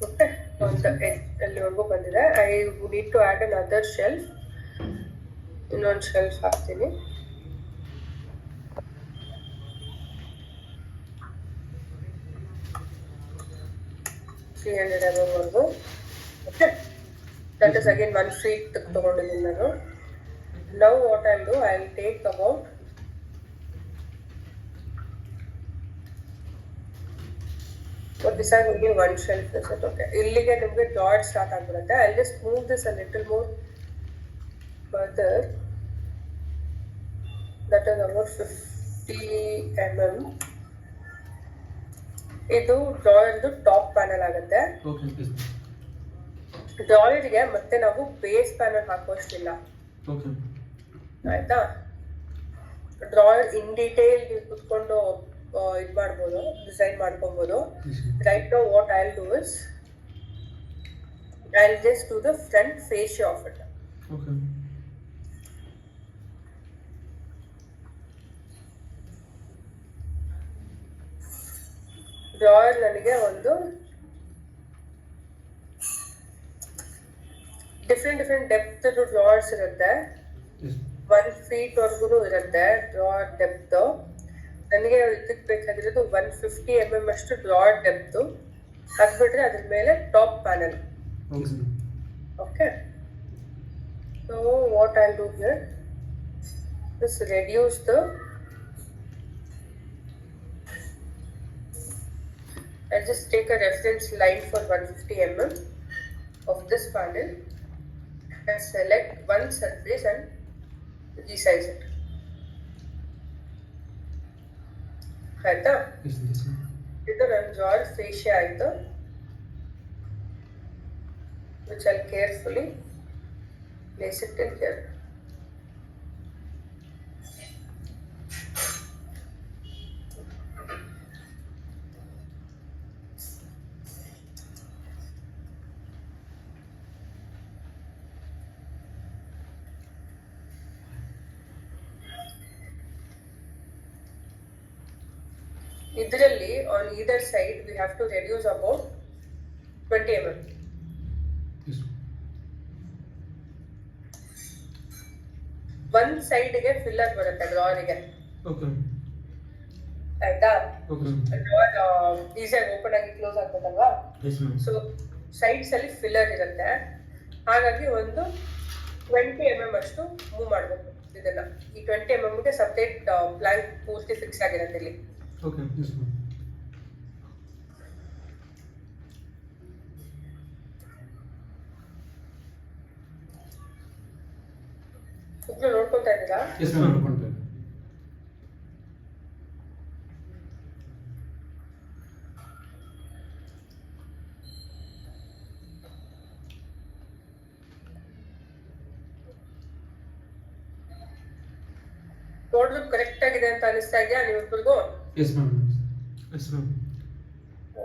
Okay, ಒಂದು ಎಲ್ಲಿವರೆಗೂ ಬಂದಿದೆ. I need to add another shelf. ಇನ್ನೊಂದು ಶೆಲ್ಫ್ ಹಾಕ್ತೀನಿ. $300 okay. That is again 1 feet ತಗೊಂಡಿದ್ದೀನಿ ನಾನು. Now what I'll do, I'll take about this is only one shelf, is it okay? ಇಲ್ಲಿಗೆ ನಿಮಗೆ dot start ಆಗ್ಬಿಡುತ್ತೆ. I'll just move this a little more further. That is about 50 mm. ಇದು ಡ್ರಾಯರ್ದು top panel ಆಗುತ್ತೆ. ಡ್ರಾಯರ್ಗೆ ಮತ್ತೆ ನಾವು base panel ಹಾಕೋಷ್ಟಿಲ್ಲ, ಆಯ್ತಾ? Drawer in detail ನೀವು ಕುತ್ಕೊಂಡು ಇದು ಮಾಡ್ಬೋದು, ಡಿಸೈನ್ ಮಾಡ್ಕೊಬೋದು. Right now what I will do is I will just do the front fascia of it. Drawer ನನಗೆ ಒಂದು ಡಿಫ್ರೆಂಟ್ ಡೆಪ್ತ್ ಡ್ರಾಯರ್ಸ್ ಇರುತ್ತೆ. 1 feet ವರೆಗೂ ಇರುತ್ತೆ ಡ್ರಾಯರ್ ಡೆಪ್ತ್. ನನಗೆ ಇದಕ್ಕೆ ಬೇಕಾಗಿರೋದು 150 mm ಅಷ್ಟು ಡ್ರಾಯರ್ ಡೆಪ್ತು. ಹಾಕ್ಬಿಟ್ರೆ ಅದ್ರ ಮೇಲೆ top panel. Okay, so what I do here is reduce the I'll just take a reference line for 150 mm of this panel and select one surface and resize it. ಆಯ್ತಾ? ಇದು ನನ್ನ drawer ಫೇಶಿಯಾ ಆಯಿತು, which I'll carefully place it in here. ಇದರಲ್ಲಿ on either side we have to reduce about 20 mm. ಒಂದು ಸೈಡ್ಗೆ filler ಬರುತ್ತೆ ಡ್ರಾಯರ್ಗೆ, ಆಯ್ತಾ? Drawer ಈಸಿಯಾಗಿ ಓಪನ್ ಆಗಿ ಕ್ಲೋಸ್ ಆಗ್ಬೇಕಲ್ವಾ? ಸೊ ಸೈಡ್ಸ್ ಅಲ್ಲಿ ಫಿಲ್ಲರ್ ಇರುತ್ತೆ. ಹಾಗಾಗಿ ಒಂದು 20 mm ಅಷ್ಟು ಮೂವ್ ಮಾಡಬೇಕು ಇದನ್ನ. ಈ 20 mm ಗೆ ಸಪ್ರೇಟ್ ಪ್ಲಾಂಕ್ ಪೂರ್ತಿ ಫಿಕ್ಸ್ ಆಗಿರುತ್ತೆ ಇಲ್ಲಿ. ನೋಡ್ಕೊತಾ ಇದ್ದೀರಾ? ನೋಡ್ಲು ಕರೆಕ್ಟ್ ಆಗಿದೆ ಅಂತ ಅನಿಸ್ತಾ ಇದೆಯಾ ನಿಮ್ಮಿಬ್ಬರಿಗೂ?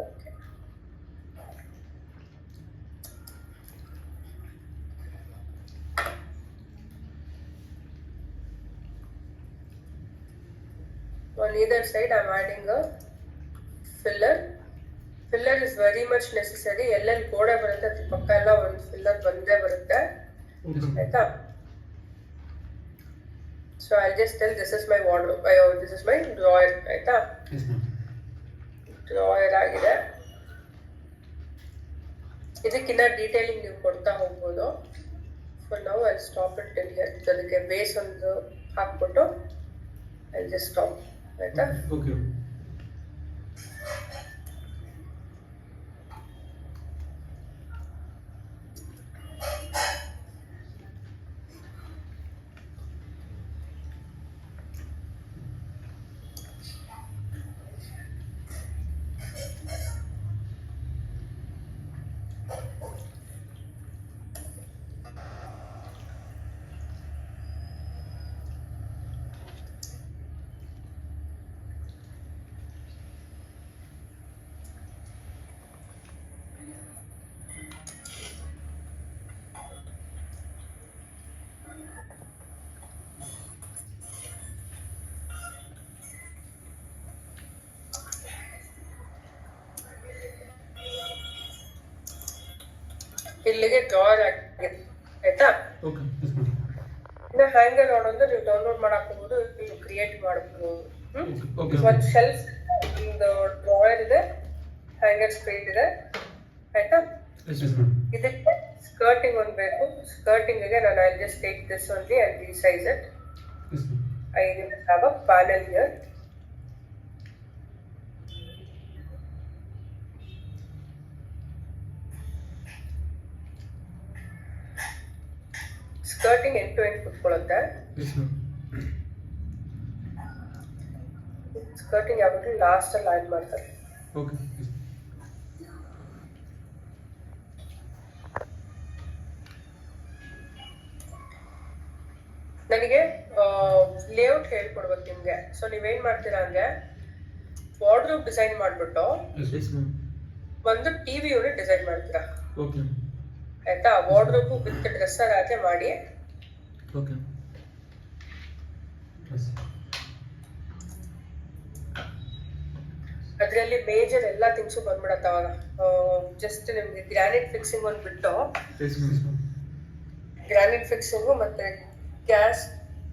Okay, on either side I'm adding a filler. Filler is very much necessary. ಎಲ್ಲೆಲ್ಲಿ ಗೋಡೆ ಬರುತ್ತೆ ಅದ್ರ ಪಕ್ಕ ಎಲ್ಲ ಒಂದು ಫಿಲ್ಲರ್ ಬಂದೇ ಬರುತ್ತೆ, ಆಯ್ತಾ? So I'll just tell this is my wardrobe, this is my drawer, ಆಯ್ತಾ? ಡ್ರಾಯರ್ ಆಗಿದೆ. ಇದಕ್ಕಿನ್ನ ಡೀಟೇಲಿಂಗ್ ನೀವು ಕೊಡ್ತಾ ಹೋಗ್ಬೋದು. For now I stop it till here. ಅದಕ್ಕೆ ಬೇಸ್ ಒಂದು ಹಾಕ್ಬಿಟ್ಟು ಐ ಜಸ್ಟ್ ಸ್ಟಾಪ್, ಆಯ್ತಾ? ಇಲ್ಲಿಗೆ ಡ್ರಾಯರ್ ಆಗಿದೆ ಆಯ್ತಾ. ಓಕೆ ಇನ್ನು ಹ್ಯಾಂಗರ್ ನೋಡೋದು ನೀವು ಡೌನ್ಲೋಡ್ ಮಾಡಕ್ ಹೋಗ್ಬೋದು, ನೀವು ಕ್ರಿಯೇಟ್ ಮಾಡಬಹುದು. ಒಂದು ಶೆಲ್ಫ್, ಒಂದು ಡ್ರಾಯರ್ ಇದೆ, ಹ್ಯಾಂಗರ್ ಸ್ಕ್ರೀನ್ ಇದೆ ಆಯ್ತಾ. ಇದಕ್ಕೆ ಸ್ಕರ್ಟಿಂಗ್ ಒಂದು ಬೇಕು. ಸ್ಕರ್ಟಿಂಗ್ ಗೆ ನಾನು I just take this only and resize it. I will have a panel here. Skirting end to end ಕುತ್ಕೊಳ್ಳುತ್ತೆ. ಸ್ಕರ್ಟಿಂಗ್ ಯಾವಾಗಲೂ ಲಾಸ್ಟ್ ಅಲ್ಲಿ ಆಡ್ ಮಾಡ್ತಾರೆ. ಓಕೆ ನನಗೆ ಲೇಔಟ್ ಹೇಳ್ಕೊಡ್ಬೇಕು ನಿಮ್ಗೆ. ಸೊ ನೀವೇನ್ ಮಾಡ್ತೀರಾ ಅಂದ್ರೆ ವಾರ್ಡ್ರೋಬ್ ಡಿಸೈನ್ ಮಾಡ್ಬಿಟ್ಟು ಒಂದು ಟಿವಿ ಯೂನಿಟ್ ಡಿಸೈನ್ ಮಾಡ್ತೀರಾ ಆಯ್ತಾ. ವಾರ್ಡ್ರೋಬ್ ವಿತ್ ಡ್ರೆಸ್ಸರ್ ಆಚೆ ಮಾಡಿ ಅದ್ರಲ್ಲಿ ಮೇಜರ್ ಎಲ್ಲ ಥಿಂಗ್ಸು ಬಂದ್ಬಿಡತ್ತ. ಅವಾಗ ಜಸ್ಟ್ ನಿಮ್ಗೆ ಗ್ರಾನೈಟ್ ಫಿಕ್ಸಿಂಗ್ ಒಂದು ಬಿಟ್ಟು, ಗ್ರಾನೈಟ್ ಫಿಕ್ಸಿಂಗು ಮತ್ತೆ ಗ್ಯಾಸ್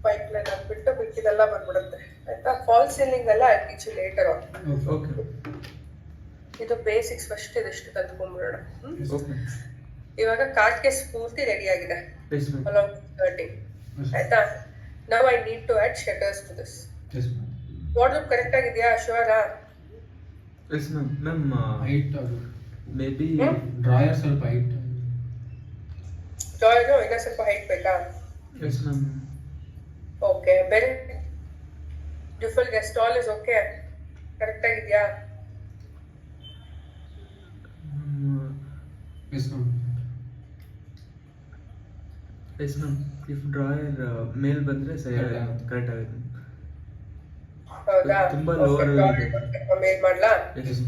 ಪೈಪ್ ಲೈನ್ ಬಿಟ್ಟು ಬಿಟ್ಟಿದೆಲ್ಲ ಬಂದ್ಬಿಡುತ್ತೆ ಆಯ್ತಾ. ಫಾಲ್ ಸೀಲಿಂಗ್ ಎಲ್ಲ ಟೀಚ್ ಲೇಟರ್. ಇದು ಬೇಸಿಕ್ಸ್ ಫಸ್ಟ್ ಇದಿಷ್ಟು ಕಲ್ತ್ಕೊಂಡ್ಬಿಡೋಣ. ಇವಾಗ ಕಾರ್ಡ್ ಕೇಸ್ ಪೂರ್ತಿ ರೆಡಿ ಆಗಿದೆ ಅಲಾಂಗ್ ಸ್ಕರ್ಟಿಂಗ್ ಆಯ್ತಾ. Now I need to add shutters to this. Wardrobe correct ಆಗಿದೆಯಾ? ಶೋರಾ? Yes ma'am. ಹೈಟ್ ಅದು ಮೇ ಬಿ ಡ್ರಾಯರ್ ಸ್ವಲ್ಪ ಹೈಟ್. ಡ್ರಾಯರ್ ಇನ್ನೂ ಸ್ವಲ್ಪ ಹೈಟ್ ಬೇಕಾ? Yes ma'am. ಓಕೆ, ಬೇರೆ ಡಿಫಲ್ ಗೆಸ್ಟ್ ಆಲ್ ಇಸ್ ಓಕೆ, ಕರೆಕ್ಟ್ ಆಗಿದೆಯಾ? S ma'am. Yes ma'am. If drawer ಮೇಲ್ ಬಂದ್ರೆ ಸರಿ ಕರೆಕ್ಟ್ ಆಗುತ್ತೆ. ಹೌದಾ? ತುಂಬಾ ಲೋವರ್ ಇದೆ. ಮೇಲ್ ಮಾಡ್ಲಾ? S.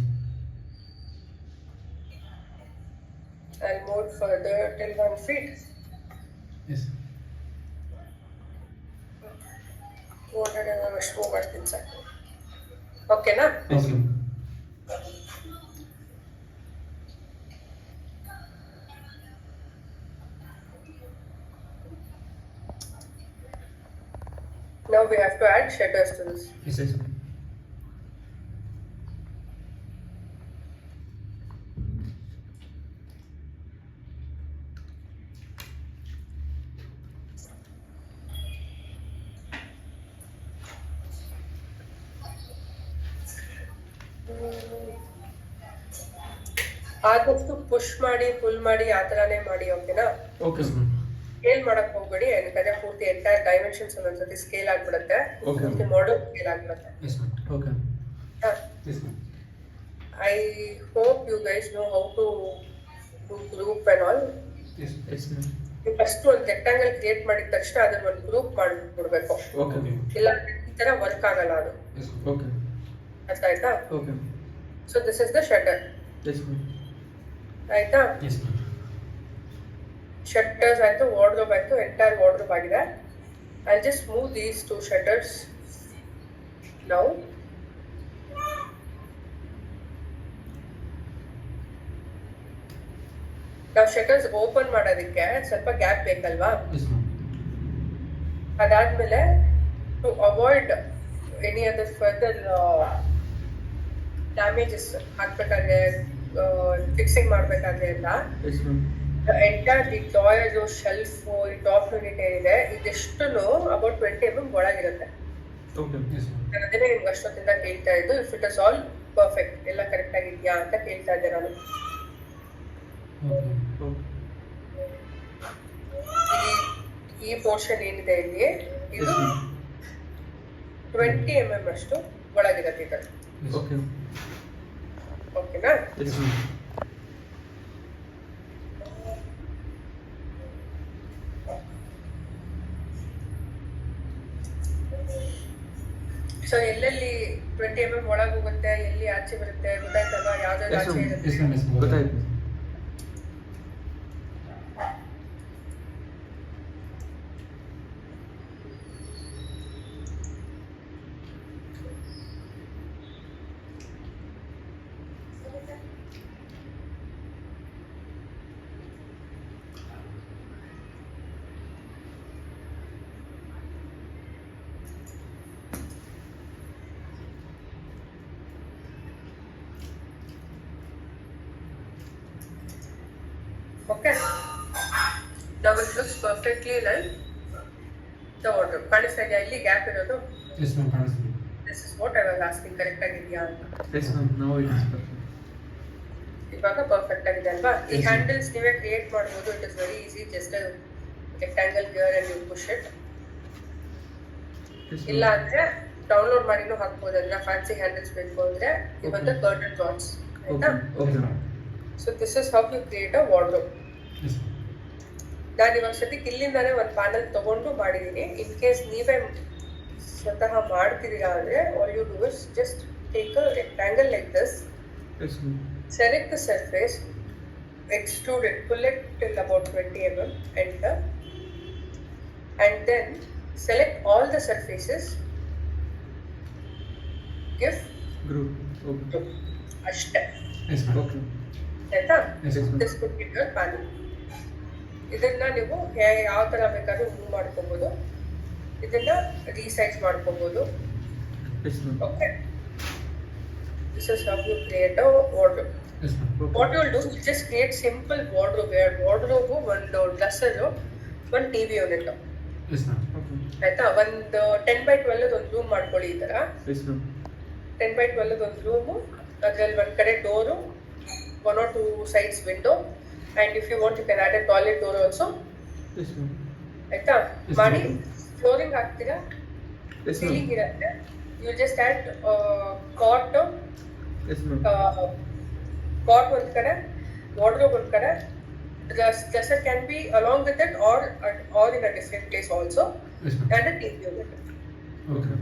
I'll move further till 1 feet. Yes. ಅಷ್ಟು ಮಾಡ್ತೀನಿ ಸರ್. ಓಕೆನಾ? Okay. Now we have to add shutters to this. Yes, yes. ಆದಷ್ಟು ಪುಷ್ ಮಾಡಿ ಪುಲ್ ಮಾಡಿ ಆ ಥರನೇ ಮಾಡಿ. ಓಕೆನಾ? ಓಕೆ. ಸ್ಕೇಲ್ ಮಾಡಕ್ ಹೋಗ್ಬೇಡಿ, ಯಾಕಂದ್ರೆ ಪೂರ್ತಿ ಎಂಟೈರ್ ಡೈಮೆನ್ಷನ್ಸ್ ಒಂದೊಂದ್ಸತಿ ಸ್ಕೇಲ್ ಆಗ್ಬಿಡುತ್ತೆ, ಪೂರ್ತಿ ಮಾಡಲ್ ಸ್ಕೇಲ್ ಆಗ್ಬಿಡುತ್ತೆ. Okay. I hope you guys know how to do group and all. ನೀವು ಫಸ್ಟ್ ಒಂದು ರೆಕ್ಟಾಂಗಲ್ ಕ್ರಿಯೇಟ್ ಮಾಡಿದ ತಕ್ಷಣ ಅದನ್ನ ಒಂದು ಗ್ರೂಪ್ ಮಾಡ್ಬಿಡ್ಬೇಕು. ಇಲ್ಲ ಈ ತರ ವರ್ಕ್ ಆಗಲ್ಲ ಅದು. ಅರ್ಥ ಆಯ್ತಾ? So this is the shutter ಆಯ್ತಾ. ಶಟರ್ಸ್ ಆಯ್ತು, ವಾರ್ಡ್ರೋಬ್ ಆಯ್ತು, ಎಂಟೈರ್ ವಾರ್ಡ್ರೋಬ್ ಆಗಿದೆ. I just move these two shutters now. ನಾವು ಶಟರ್ಸ್ ಓಪನ್ ಮಾಡೋದಕ್ಕೆ ಸ್ವಲ್ಪ ಗ್ಯಾಪ್ ಬೇಕಲ್ವಾ? ಅದಾದ್ಮೇಲೆ to avoid any other further damages ಹಾಕ್ಬೇಕಾದ್ರೆ, ಫಿಕ್ಸಿಂಗ್ ಮಾಡ್ಬೇಕಾದ್ರೆ ಎಲ್ಲ ಎಂಟೈರ್ ದಿ ಡ್ರಾಯರ್, ಶೆಲ್ಫ್, ಈ ಟಾಪ್ ಯೂನಿಟ್ ಏನಿದೆ ಇದಿಷ್ಟು ಅಬೌಟ್ 20 mm ಒಳಗಿರುತ್ತೆ. ನಾನು ಅದನ್ನೇ ನಿಮ್ಗೆ ಅಷ್ಟೊತ್ತಿಂದ ಕೇಳ್ತಾ ಇದ್ದು. If it is all perfect, ಎಲ್ಲ ಕರೆಕ್ಟ್ ಆಗಿದ್ಯಾ ಅಂತ ಕೇಳ್ತಾ ಇದ್ದೆ ನಾನು. ಈ ಪೋರ್ಷನ್ ಏನಿದೆ ಇಲ್ಲಿ ಇದು 20 mm ಅಷ್ಟು ಒಳಗಿರುತ್ತೆ ಇದರಲ್ಲಿ. ಓಕೆನಾ? ಸೊ ಎಲ್ಲೆಲ್ಲಿ 20 mm ಒಳಗೆ ಹೋಗುತ್ತೆ, ಎಲ್ಲಿ ಆಚೆ ಬರುತ್ತೆ ಗೊತ್ತಾಯ್ತಲ್ವಾ? ಯಾವ್ದಾದ್ರು ಆಚೆ ಇರುತ್ತೆ. Okay. Now it looks perfectly like the wardrobe. ಕಾಣಿಸ್ತಾ ಇದೆಯಾ ಇಲ್ಲಿ ಗ್ಯಾಪ್ ಇರೋದು? Yes ma'am, ಕಾಣಿಸ್ತಿದೆ. This is what I was asking. Correct ಆಗಿದೆಯಾ ಅಂತ. Yes ma'am, now it is perfect. ಇವಾಗ ಪರ್ಫೆಕ್ಟ್ ಆಗಿದೆ ಅಲ್ವಾ? ಈ ಹ್ಯಾಂಡಲ್ಸ್ ನೀವೇ ಕ್ರಿಯೇಟ್ ಮಾಡ್ಬೋದು. It is very easy. Just rectangle here and you push it. ಇಲ್ಲ ಅಂದ್ರೆ ಡೌನ್ಲೋಡ್ ಮಾಡಿನೂ ಹಾಕ್ಬೋದು. ಅದನ್ನ ಫ್ಯಾನ್ಸಿ ಹ್ಯಾಂಡಲ್ಸ್ ಬೇಕು ಅಂದ್ರೆ ಇವತ್ತು ಕರ್ಟನ್ ರಾಡ್ಸ್ ಆಯ್ತಾ? Okay ma'am. So this is how you create a wardrobe. Yes. ನಾನು ಇವಾಗ ಸದ್ಯಕ್ಕೆ ಇಲ್ಲಿಂದಾನೇ ಒಂದು ಪ್ಯಾನಲ್ ತಗೊಂಡು ಮಾಡಿದ್ದೀನಿ. ಇನ್ ಕೇಸ್ ನೀವೇ ಸ್ವತಃ ಮಾಡ್ತಿದ್ದೀರಾ ಅಂದ್ರೆ all you do is just take a rectangle like this. Yes ma'am. Select the surface, extrude it, pull it till about 20 mm, enter, and then select all the surfaces, give Group. Okay. ashte. Yes ma'am. Okay. ಆಯ್ತಾ? Yes ma'am. This could be your panel. ಇದನ್ನ ನೀವು ಯಾವ ತರ ಬೇಕಾದ್ರೂ move ಮಾಡ್ಕೋಬಹುದು. ಇದನ್ನ resize ಮಾಡ್ಕೋಬಹುದು. Yes ma'am. Okay. This is how you create a wardrobe. Yes ma'am. Okay. What you will do, you just create simple wardrobe. Where wardrobe, ಒಂದು dresser, ಒಂದು TV unit. Yes ma'am. Okay. ಆಯ್ತಾ? ಒಂದು 10x12 ಒಂದು room ಮಾಡ್ಕೊಳ್ಳಿ ಈ ತರ. Yes ma'am. 10x12 ಒಂದು room, ಅದ್ರಲ್ಲಿ ಒಂದ್ ಕಡೆ door, 1 or 2 sides window, and if you want you can add a toilet door also. Yes ma'am. ಆಯ್ತಾ? Yes, ಮಾಡಿ ma'am. ಫ್ಲೋರಿಂಗ್ ಹಾಕ್ತೀರಾ, Yes ಸೀಲಿಂಗ್ ma'am. ಇರುತ್ತೆ. You just add cot, Yes ma'am. cot ಒಂದ್ ಕಡೆ, wardrobe ಒಂದ್ ಕಡೆ. Dresser can be along with it or in a different place also, Yes ma'am. and a TV unit. Okay.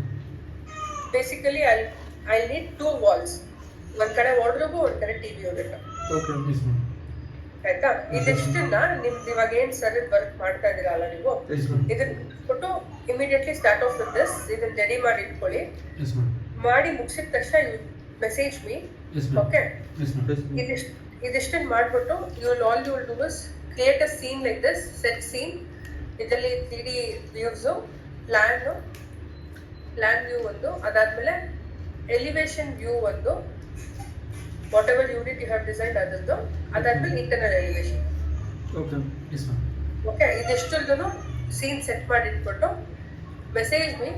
Basically I'll need 2 walls. ಒಂದ್ ಕಡೆ wardrobe, ಒಂದ್ ಕಡೆ TV unit. Okay. Yes ma'am. ಆಯ್ತಾ? ಇದೆಷ್ಟನ್ನ ನಿಮ್ದು ಇವಾಗ ಏನ್ ಸರ್ ವರ್ಕ್ ಮಾಡ್ತಾ ಇದೀರಲ್ಲ ನೀವು, Yes ma'am. ಇದನ್ನ ಬಿಟ್ಬಿಟ್ಟು immediately start off with this. ಇದನ್ನ ರೆಡಿ ಮಾಡಿ ಇಟ್ಕೊಳ್ಳಿ. Yes ma'am. ಮಾಡಿ ಮುಗಿಸಿದ ತಕ್ಷಣ you message me. Yes ma'am. Okay? Yes ma'am. Yes ma'am. ಇದಿಷ್ಟನ್ನ ಮಾಡ್ಬಿಟ್ಟು you will do is create a scene like this, set scene. ಇದರಲ್ಲಿ 3D ವ್ಯೂಸ್, ಪ್ಲಾನ್ ವ್ಯೂ ಒಂದು, ಅದಾದ್ಮೇಲೆ ಎಲಿವೇಶನ್ ವ್ಯೂ ಒಂದು, whatever unit you have designed ಅದದ್ದು, ಅದಾದ್ಮೇಲೆ internal elevation. Okay. Yes ma'am. Okay? ಇದಿಷ್ಟನ್ನು scene set ಮಾಡಿ ಇಟ್ಬಿಟ್ಟು message me,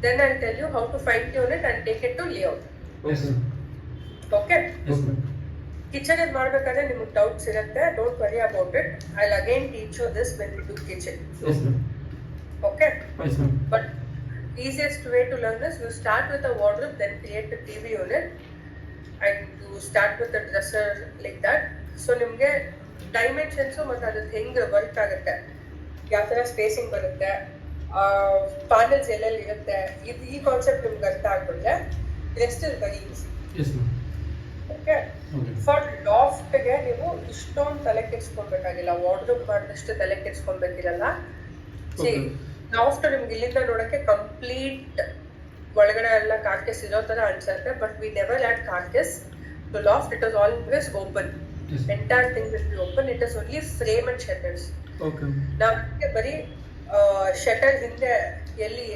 then I tell you how to fine tune it and take it to layout. Yes ma'am. Okay? Yes ma'am. Kitchen ಅಲ್ಲಿ ಮಾಡ್ಬೇಕಾದ್ರೆ ನಿಮಗೆ doubts ಇರುತ್ತೆ. Don't worry about it. I will again teach you this when we do kitchen. Yes ma'am. Okay? Yes ma'am. But easiest way to learn this, you start with a wardrobe, then create a TV unit, and you start with a dresser like that. So ನಿಮಗೆ dimensions ಮತ್ತು ಅದು ಹೆಂಗೆ work ಆಗುತ್ತೆ, ಯಾವ ಥರ spacing ಬರುತ್ತೆ, panels ಎಲ್ಲೆಲ್ಲಿ ಇರುತ್ತೆ, ಈ ಕಾನ್ಸೆಪ್ಟ್ ನಿಮ್ಗೆ ಅರ್ಥ ಆಗ್ಬಿಟ್ರೆ rest is very easy. Yes ma'am. Okay? Okay. For ಲಾಫ್ಟ್ಗೆ ನೀವು ಇಷ್ಟೊಂದು ತಲೆ ಕೆಡ್ಸ್ಕೊಬೇಕಾಗಿಲ್ಲ. ವಾರ್ಡ್ರೋಬ್ ಮಾಡಿದಷ್ಟು ತಲೆ ಕೆಡ್ಸ್ಕೊಬೇಕಿರಲ್ಲ. Okay. ಲಾಫ್ಟ್ ನಿಮ್ಗೆ ಇಲ್ಲಿಂದ ನೋಡಕ್ಕೆ ಕಂಪ್ಲೀಟ್ ಒಳಗಡೆ ಎಲ್ಲ ಕಾರ್ಕೆಸ್ ಇರೋ ತರ ಅನ್ಸುತ್ತೆ, but we never add carcass to loft. It is always open. Yes. Entire thing will be open. It is only frame and shutters. Okay. ನಾವು ಬರೀ ಶಟರ್ ಹಿಂದೆ ಎಲ್ಲಿ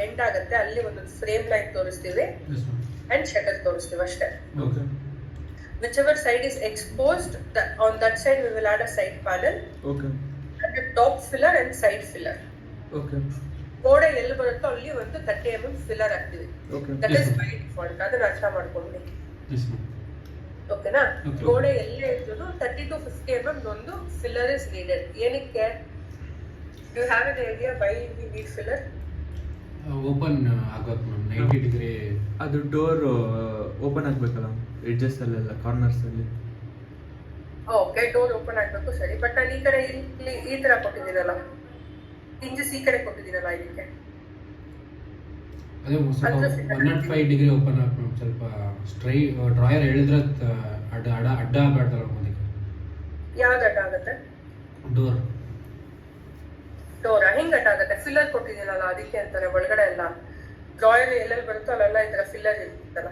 ಎಂಡ್ ಆಗುತ್ತೆ ಅಲ್ಲಿ ಒಂದೊಂದು ಫ್ರೇಮ್ ಲೈನ್ ತೋರಿಸ್ತೀವಿ Yes ma'am. ಅಂಡ್ ಶಟರ್ ತೋರಿಸ್ತೀವಿ ಅಷ್ಟೇ. Okay. Whichever side is exposed, on that side we will add a side panel. Okay. And a top filler and side filler. Okay. ಗೋಡೆ ಎಲ್ಲಿ ಬರುತ್ತೋ ಅಲ್ಲಿ ಒಂದು 30 mm ಫಿಲ್ಲರ್ ಹಾಕ್ತೀವಿ. Okay. That Yes is ma'am. By default. ಅದನ್ನ ಅರ್ಥ ಮಾಡ್ಕೊಂಡ್ವಿ. Yes ma'am. ಓಕೆನಾ? Okay. ಗೋಡೆ ಎಲ್ಲೇ ಇದ್ರು 30 to 50 mm ಒಂದು ಫಿಲ್ಲರ್ ಇಸ್ ನೀಡೆಡ್. ಏನಕ್ಕೆ? You have an idea why we need filler? Open ಆಗಬೇಕು ಮ್ಯಾಮ್. 90 ಡಿಗ್ರಿ ಅದು ಡೋರ್ ಓಪನ್ ಆಗಬೇಕಲ್ಲ ಎಡ್ಜಸ್ ಅಲ್ಲೆಲ್ಲ ಕಾರ್ನರ್ಸ್ ಅಲ್ಲಿ. ಓಕೆ, ಡೋರ್ ಓಪನ್ ಆಗಬೇಕು, ಸರಿ. ಬಟ್ ನಾನು ಈ ಕಡೆ ಇಲ್ಲಿ ಈ ತರ ಕೊಟ್ಟಿದ್ದೀನಲ್ಲ, ಹಿಂಜಸ್ ಈ ಕಡೆ ಕೊಟ್ಟಿದ್ದೀನಲ್ಲ ಇದಕ್ಕೆ. ಅದೇ ಸ್ವಲ್ಪ 105 ಡಿಗ್ರಿ ಓಪನ್ ಆಗಿ ಮ್ಯಾಮ್. ಸ್ವಲ್ಪ ಸ್ಟ್ರೈ ಡ್ರಾಯರ್ ಹೇಳಿದ್ರೆ ಅಡ್ಡ ಆಗಬಾರ್ದಲ್ಲ ಅದಕ್ಕೆ. ಯಾವ್ದು ಅಡ್ಡ ಆಗುತ್ತೆ? ಡೋರ್ ಹಿಂಗ್ ಅಡ್ಡ ಆಗುತ್ತೆ. ಫಿಲ್ಲರ್ ಕೊಟ್ಟಿದ್ದೀನಲ್ಲ ಅದಕ್ಕೆ ಅಂತಾರೆ. ಒಳಗಡೆ ಎಲ್ಲ ಡ್ರಾಯರ್ ಎಲ್ಲೆಲ್ಲಿ ಬರುತ್ತೋ ಅಲ್ಲೆಲ್ಲ ಈ ತರ ಫಿಲ್ಲರ್ ಇರುತ್ತಲ್ಲ.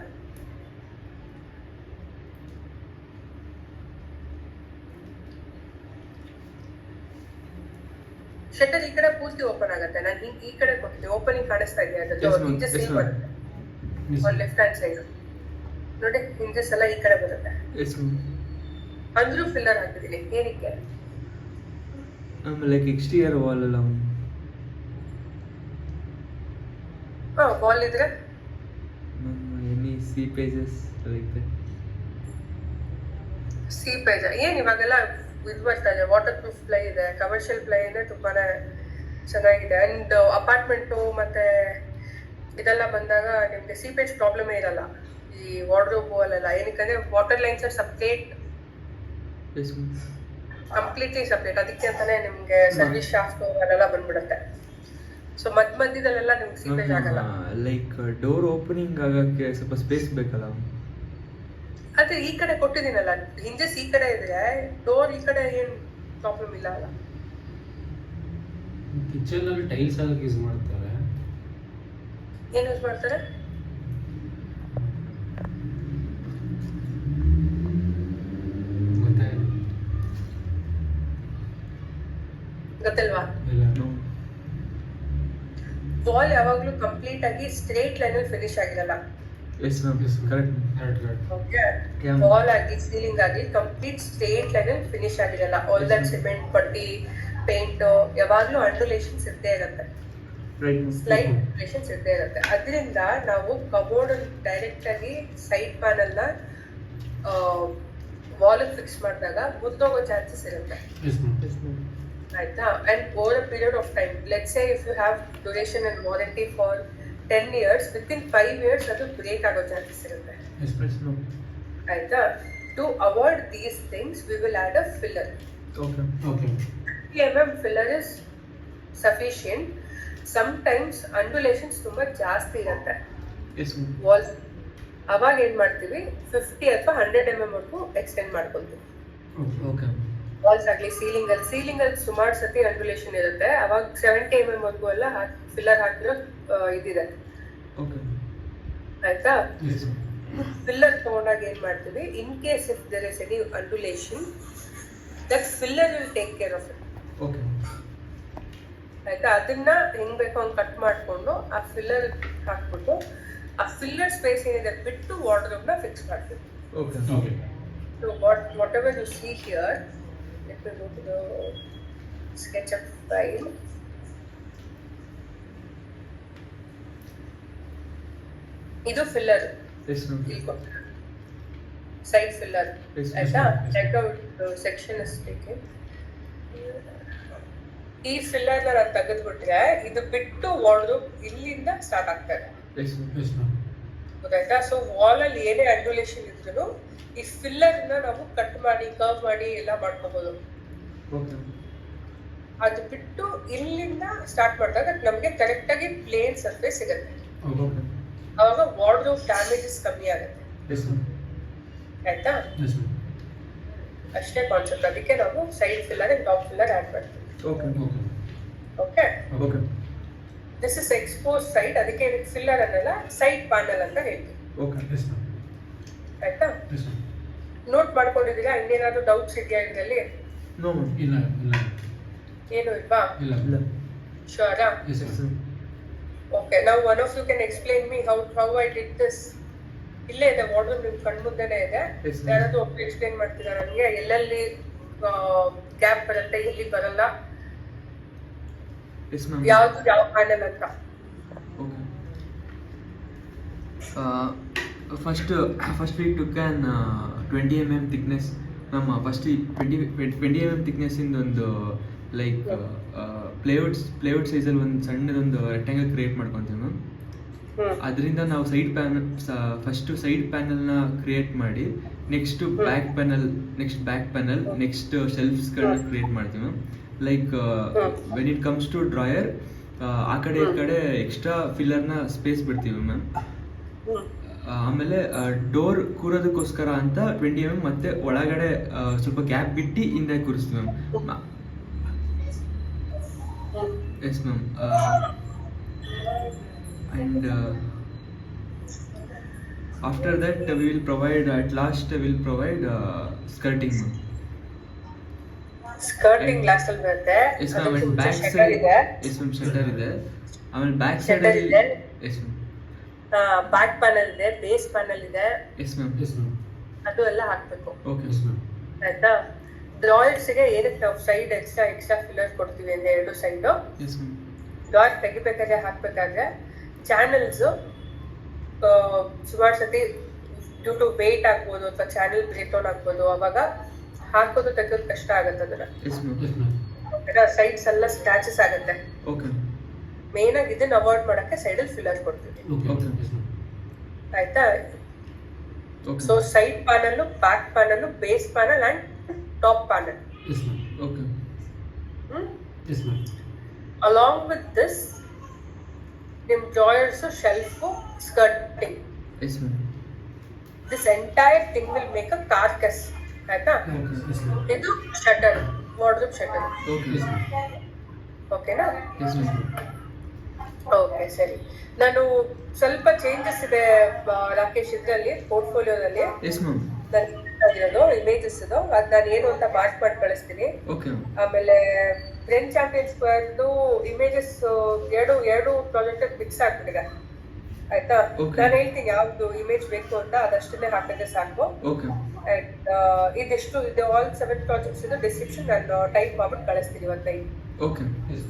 ಶಟರ್ ಈ ಕಡೆ ಪೂರ್ತಿ ಓಪನ್ ಆಗುತ್ತೆ. ನಾನು ಈ ಕಡೆ ಕೊಟ್ಟಿದ್ದೆ. ಓಪನಿಂಗ್ ಕಾಣಿಸ್ತಾ ಇದೆಯಾ? ಹಿಂಜಸ್ ಹಿಂಗ್ ಬರುತ್ತೆ ಆನ್ ಲೆಫ್ಟ್ ಹ್ಯಾಂಡ್ ಸೈಡ್ ನೋಡಿ. ಹಿಂಜಸ್ ಎಲ್ಲ ಈ ಕಡೆ ಬರುತ್ತೆ. ಅಂದ್ರೂ ಫಿಲ್ಲರ್ ಹಾಕಿದ್ದೀನಿ. ಏನಕ್ಕೆ? ಲೈಕ್ ಎಕ್ಸ್ಟೀರಿಯರ್ ವಾಲ್ ಎಲ್ಲ ವಾಲ್ ಇದ್ರೆ any C pages like C page ಏನ್ ಇವಾಗೆಲ್ಲ ಇದು ಬರ್ತಾ ಇದೆ, ವಾಟರ್ ಪ್ರೂಫ್ ಪ್ಲೈ ಇದೆ, ಕಮರ್ಷಿಯಲ್ ಪ್ಲೈ ಇದೆ, ತುಂಬಾನೇ ಚೆನ್ನಾಗಿದೆ. ಅಂಡ್ ಅಪಾರ್ಟ್ಮೆಂಟು ಮತ್ತೆ ಇದೆಲ್ಲ ಬಂದಾಗ ನಿಮ್ಗೆ ಸಿ ಪೇಜ್ ಪ್ರಾಬ್ಲಮ್ ಇರಲ್ಲ ಈ ವಾರ್ಡ್ರೋಬ್ ಅಲ್ಲೆಲ್ಲ. ಏನಕ್ಕಂದ್ರೆ water lines are separate, completely separate. ಅದಕ್ಕೆ ಅಂತಾನೆ ನಿಮ್ಗೆ ಸರ್ವಿಸ್ ಶಾಫ್ಟ್ ಅದೆಲ್ಲ ಬಂದ್ಬಿಡುತ್ತೆ. ಸೊ ಮಧ್ಯದಲ್ಲೆಲ್ಲ ನಿಮ್ಗೆ ಸಿ ಪೇಜ್ ಆಗಲ್ಲ. ಲೈಕ್ ಡೋರ್ ಓಪನಿಂಗ್ ಆಗಕ್ಕೆ ಸ್ವಲ್ಪ ಸ್ಪೇಸ್ ಬೇಕಲ್ಲ. ಅದೇ ಈ ಕಡೆ ಕೊಟ್ಟಿದ್ದೀನಲ್ಲ, ಹಿಂಜಸ್ ಈ ಕಡೆ ಇದ್ರೆ ಡೋರ್ ಈ ಕಡೆ ಏನ್ ಪ್ರಾಬ್ಲಮ್ ಇಲ್ಲ ಅಲ್ಲ. ಕಿಚನ್ ಅಲ್ಲಿ ಟೈಲ್ಸ್ ಹಾಕಿ ಯೂಸ್ ಮಾಡ್ತಾರೆ. ಏನ್ ಯೂಸ್ ಮಾಡ್ತಾರೆ? ಗೊತ್ತಿಲ್ವಾ? ವಾಲ್ ಯಾವಾಗ್ಲೂ ಕಂಪ್ಲೀಟ್ ಆಗಿ ಸ್ಟ್ರೇಟ್ ಲೈನ್ ಅಲ್ಲಿ ಫಿನಿಶ್ ಆಗಿರಲ್ಲ. Yes ma'am, correct. Okay, wall ಆಗಿ ಸೀಲಿಂಗ್ ಆಗಿ ಕಂಪ್ಲೀಟ್ ಸ್ಟ್ರೇಟ್ ಲೈನ್ ಅಲ್ಲಿ ಫಿನಿಶ್ ಆಗಿರಲ್ಲ. ಆಲ್ ದಟ್ ಸಿಮೆಂಟ್, ಪಟ್ಟಿ, ಪೇಂಟ್ ಯಾವಾಗ್ಲೂ ಅಂಡುಲೇಷನ್ಸ್ ಇದ್ದೇ ಇರುತ್ತೆ, ಸ್ಲೈಟ್ ಅಂಡುಲೇಷನ್ಸ್ ಇದ್ದೇ ಇರುತ್ತೆ. ಅದರಿಂದ ನಾವು ಕಬೋರ್ಡ್ ಡೈರೆಕ್ಟ್ ಆಗಿ ಸೈಡ್ ಪ್ಯಾನಲ್ ನ ವಾಲ್ ಫಿಕ್ಸ್ ಮಾಡಿದಾಗ ಮುರಿದೋಗೋ ಚಾನ್ಸಸ್ ಇರುತ್ತೆ. ಆಯ್ತಾ? And over a period of time, let's say if you have duration and warranty for 10 years, within 5 years ಅದು ಬ್ರೇಕ್ ಆಗೋ ಚಾನ್ಸಸ್ ಇರುತ್ತೆ. ಆಯ್ತಾ? To avoid these things we will add a filler. Okay. Filler is sufficient. Sometimes undulations ತುಂಬಾ ಜಾಸ್ತಿ ಇರುತ್ತೆ walls. ಅವಾಗ ಏನ್ ಮಾಡ್ತೀವಿ, 50 ಅಥವಾ 100 mm ವರೆಗೂ ಎಕ್ಸ್ಟೆಂಡ್ ಮಾಡ್ಕೊಂತೀವಿ. ವಾಲ್ಸ್ ಆಗ್ಲಿ, ಸೀಲಿಂಗ್ ಅಲ್ಲಿ ಸುಮಾರು ಸತಿ ಅಂಡುಲೇಷನ್ ಇರುತ್ತೆ. ಅವಾಗ 70 mm ವರೆಗೂ ಎಲ್ಲ ಫಿಲ್ಲರ್ ಹಾಕಿರೋ ಇದಿದೆ. ಆಯ್ತಾ? ಫಿಲ್ಲರ್ ತಗೊಂಡಾಗ ಏನ್ ಮಾಡ್ತೀವಿ, in case if there is any undulation, that filler will take care of it. ಆಯ್ತಾ? ಅದನ್ನ ಹೆಂಗ್ ಬೇಕೋ ಹಂಗ್ ಕಟ್ ಮಾಡ್ಕೊಂಡು ಆ ಫಿಲ್ಲರ್ ಹಾಕ್ಬಿಟ್ಟು ಆ ಫಿಲ್ಲರ್ ಸ್ಪೇಸ್ ಏನಿದೆ ಬಿಟ್ಟು ವಾರ್ಡ್ರೋಬ್ ನ ಫಿಕ್ಸ್ ಮಾಡ್ತೀವಿ. So whatever you see here, let me go to the SketchUp file. ಇದು ಫಿಲ್ಲರ್, ಸೈಡ್ ಫಿಲ್ಲರ್. ಆಯ್ತಾ? Section is taken. ಈ ಫಿಲ್ಲರ್ ನ ನಾನು ತೆಗೆದ್ಬಿಟ್ರೆ ಇದು ಬಿಟ್ಟು ವಾರ್ಡ್ರೋಬ್ ಇಲ್ಲಿಂದ ಸ್ಟಾರ್ಟ್ ಆಗ್ತದೆ. ಗೊತ್ತಾಯ್ತಾ? ಸೊ ವಾಲ್ ಅಲ್ಲಿ ಏನೇ ಅಂಡುಲೇಷನ್ ಇದ್ರು ಈ ಫಿಲ್ಲರ್ ನ ನಾವು ಕಟ್ ಮಾಡಿ ಕರ್ವ್ ಮಾಡಿ ಎಲ್ಲ ಮಾಡ್ಕೋಬಹುದು. ಅದು ಬಿಟ್ಟು ಇಲ್ಲಿಂದ ಸ್ಟಾರ್ಟ್ ಮಾಡಿದಾಗ ನಮ್ಗೆ ಕರೆಕ್ಟ್ ಆಗಿ ಪ್ಲೇನ್ ಸರ್ಫೇಸ್ ಸಿಗುತ್ತೆ. ಅವಾಗ ವಾರ್ಡ್ರೋಬ್ ಡ್ಯಾಮೇಜಸ್ ಕಮ್ಮಿ ಆಗುತ್ತೆ. ಆಯ್ತಾ? ಅಷ್ಟೇ ಕಾನ್ಸೆಪ್ಟ್. ಅದಕ್ಕೆ ನಾವು side filler and top filler add ಮಾಡ್ತೀವಿ. Okay, this is expose side. ಅದಕ್ಕೆ ಫಿಲ್ಲರ್ ಅನ್ನಲ್ಲ, ಸೈಡ್ ಪ್ಯಾನಲ್ ಅಂತ ಹೇಳ್ತೀವಿ. ಆಯ್ತಾ? ನೋಟ್ ಮಾಡ್ಕೊಂಡಿದ್ದೀರಾ? ಇನ್ನೇನಾದ್ರೂ ಡೌಟ್ಸ್ ಇದೆಯಾ ಇದರಲ್ಲಿ? ಏನು ಇಲ್ವಾ? ಶೋರಾ? Okay, now one of you can explain me how I did this. ಇಲ್ಲೇ ಇದೆ ವಾರ್ಡ್ರೋಬ್, ನಿಮ್ ಕಣ್ಮುಂದೆನೇ ಇದೆ. ಯಾರಾದ್ರೂ ಒಬ್ಬರು ಎಕ್ಸ್ಪ್ಲೇನ್ ಮಾಡ್ತೀರಾ ನನಗೆ? ಎಲ್ಲೆಲ್ಲಿ ಗ್ಯಾಪ್ ಬರುತ್ತೆ, ಎಲ್ಲಿ ಬರಲ್ಲ, ಯಾವ್ದು ಯಾವ ಪ್ಯಾನಲ್ ಅಂತ? First we took an 20 mm thickness. ನಮ್ಮ ಫಸ್ಟ್ 20 mm thickness ಇಂದ ಒಂದು ಲೈಕ್ ಪ್ಲೇವುಡ್ ಸೈಜಲ್ಲಿ ಒಂದು ಸಣ್ಣದೊಂದು ರೆಕ್ಟ್ಯಾಂಗಲ್ ಕ್ರಿಯೇಟ್ ಮಾಡ್ಕೊತೀವಿ ಮ್ಯಾಮ್. ಅದರಿಂದ ನಾವು ಫಸ್ಟ್ ಸೈಡ್ ಪ್ಯಾನಲ್ನ ಕ್ರಿಯೇಟ್ ಮಾಡಿ ನೆಕ್ಸ್ಟ್ ಬ್ಯಾಕ್ ಪ್ಯಾನಲ್ ನೆಕ್ಸ್ಟ್ ಶೆಲ್ಫ್ಸ್ಗಳನ್ನ ಕ್ರಿಯೇಟ್ ಮಾಡ್ತೀವಿ ma'am. Like when it comes to drawer, ಆ ಕಡೆ ಈ ಕಡೆ ಎಕ್ಸ್ಟ್ರಾ ಫಿಲ್ಲರ್ನ ಸ್ಪೇಸ್ ಬಿಡ್ತೀವಿ ಮ್ಯಾಮ್. ಆಮೇಲೆ ಡೋರ್ ಕೂರೋದಕ್ಕೋಸ್ಕರ ಅಂತ 20 mm ಮತ್ತೆ ಒಳಗಡೆ ಸ್ವಲ್ಪ ಗ್ಯಾಪ್ ಬಿಟ್ಟು ಹಿಂದೆ ಕೂರಿಸ್ತೀವಿ ma'am. Yes ma'am. And after that we will provide skirting. Skirting glass ಅಲ್ಲಿ ಬರುತ್ತೆ. Yes ma'am. And back side ಇದೆ. Yes ma'am, shutter ಇದೆ. ಆಮೇಲೆ ಬ್ಯಾಕ್ ಸೈಡ್ ಅಲ್ಲಿ yes ma'am. ಬ್ಯಾಕ್ ಪ್ಯಾನಲ್ ಇದೆ, ಬೇಸ್ ಪ್ಯಾನಲ್ ಇದೆ. Yes ma'am. ಅದು ಎಲ್ಲ ಹಾಕ್ಬೇಕು. Okay yes ma'am. ಆಯ್ತಾ? ಡ್ರಾಯರ್ಸ್ಗೆ ಏನಕ್ಕೆ ನಾವು ಸೈಡ್ ಎಕ್ಸ್ಟ್ರಾ ಫಿಲ್ಲರ್ ಕೊಡ್ತೀವಿ ಅಂದ್ರೆ 2 ಸೈಡು ಎಸ್ ಮ್ಯಾಮ್. ಡ್ರಾಯರ್ ತೆಗಿಬೇಕಾದ್ರೆ ಹಾಕ್ಬೇಕಾದ್ರೆ ಚಾನಲ್ಸ್ ಸುಮಾರು ಸತಿ ಡ್ಯೂ ಟು ವೇಟ್ ಆಗ್ಬೋದು ಅಥವಾ ಚಾನಲ್ ಬ್ರೇಕ್ ಡೌನ್ ಆಗ್ಬೋದು, ಅವಾಗ ಹಾಕೋದು ತೆಗೆಯೋದು ಕಷ್ಟ ಆಗುತ್ತೆ ಅದನ್ನ. Yes ma'am. Yes ma'am. Sides ಎಲ್ಲ ಸ್ಕ್ರಾಚಸ್ ಆಗುತ್ತೆ. ಓಕೆ. ಮೇನ್ ಆಗಿ ಇದನ್ನ ಅವಾಯ್ಡ್ ಮಾಡಕ್ಕೆ ಸೈಡಲ್ಲಿ ಫಿಲ್ಲರ್ ಕೊಡ್ತೀವಿ. ಓಕೆ. ಓಕೆ. Yes ma'am. ಆಯ್ತಾ? Okay. So side panel, back panel, base panel and top panel. Yes ma'am. Okay. Yes ma'am. Along with this ನಿಮ್ drawers, shelf, skirting, yes ma'am. This entire thing will make a carcass. ಆಯ್ತಾ? Yes ma'am. ಇದು shutter, wardrobe shutter. Okay. Yes ma'am. ಓಕೆನಾ? S ma'am. Okay, ಸರಿ. ನಾನು ಸ್ವಲ್ಪ changes ಇದೆ ರಾಕೇಶ್ ಇದ್ರಲ್ಲಿ ಪೋರ್ಟ್ಫೋಲಿಯೋದಲ್ಲಿ yes ma'am. ನನಗಿರೋದು images ಇದು, ಅದು ನಾನು ಏನು ಅಂತ ಮಾರ್ಕ್ ಮಾಡಿ ಕಳಿಸ್ತೀನಿ. ಓಕೆ. ಆಮೇಲೆ ಫ್ರೆಂಚ್ ಚಾಂಪಿಯನ್ಸ್ ಸ್ಕ್ವೇರ್ದು ಇಮೇಜಸ್ ಎರಡು ಪ್ರಾಜೆಕ್ಟ್ ಮಿಕ್ಸ್ ಆಗ್ಬಿಟ್ಟಿದೆ. ಆಯ್ತಾ? Okay. ನಾನು ಹೇಳ್ತೀನಿ ಯಾವ್ದು ಇಮೇಜ್ ಬೇಕು ಅಂತ, ಅದಷ್ಟನ್ನೇ ಹಾಕಿದ್ರೆ ಸಾಕು. ಓಕೆ. ಅಂಡ್ ಇದಿಷ್ಟು ಇದು ಆಲ್ 7 ಪ್ರಾಜೆಕ್ಟ್ಸ್ ಇದು ಡಿಸ್ಕ್ರಿಪ್ಷನ್ ನಾನು ಟೈಪ್ ಮಾಡ್ಬಿಟ್ಟು ಕಳಿಸ್ತೀನಿ ಇವತ್ತು ನೈಟ್. ಓಕೆ. ಎಸ್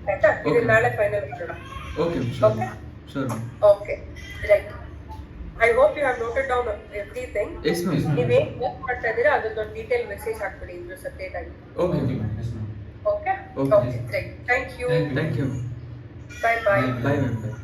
ಆಯ್ತಾ? ಇದು Okay. ನಾಳೆ ಫೈನಲ್ ಮಾಡೋಣ. Okay sure. Okay. Sure ma'am. Okay, right. I hope you have noted down everything. Yes ma'am. ನೀವೇನ್ ವರ್ಕ್ ಮಾಡ್ತಾ ಇದ್ದೀರಾ ಅದೊಂದು ಡೀಟೇಲ್ ಮೆಸೇಜ್ ಹಾಕ್ಬಿಡಿ ಇದ್ರ ಸಬ್ಜೆಕ್ಟ್ ಆಗಿ. Okay. Okay ma'am. Yes ma'am. Okay? Okay. Okay, right. Thank you. Thank you. Thank you. Bye bye. Bye ma'am. Bye.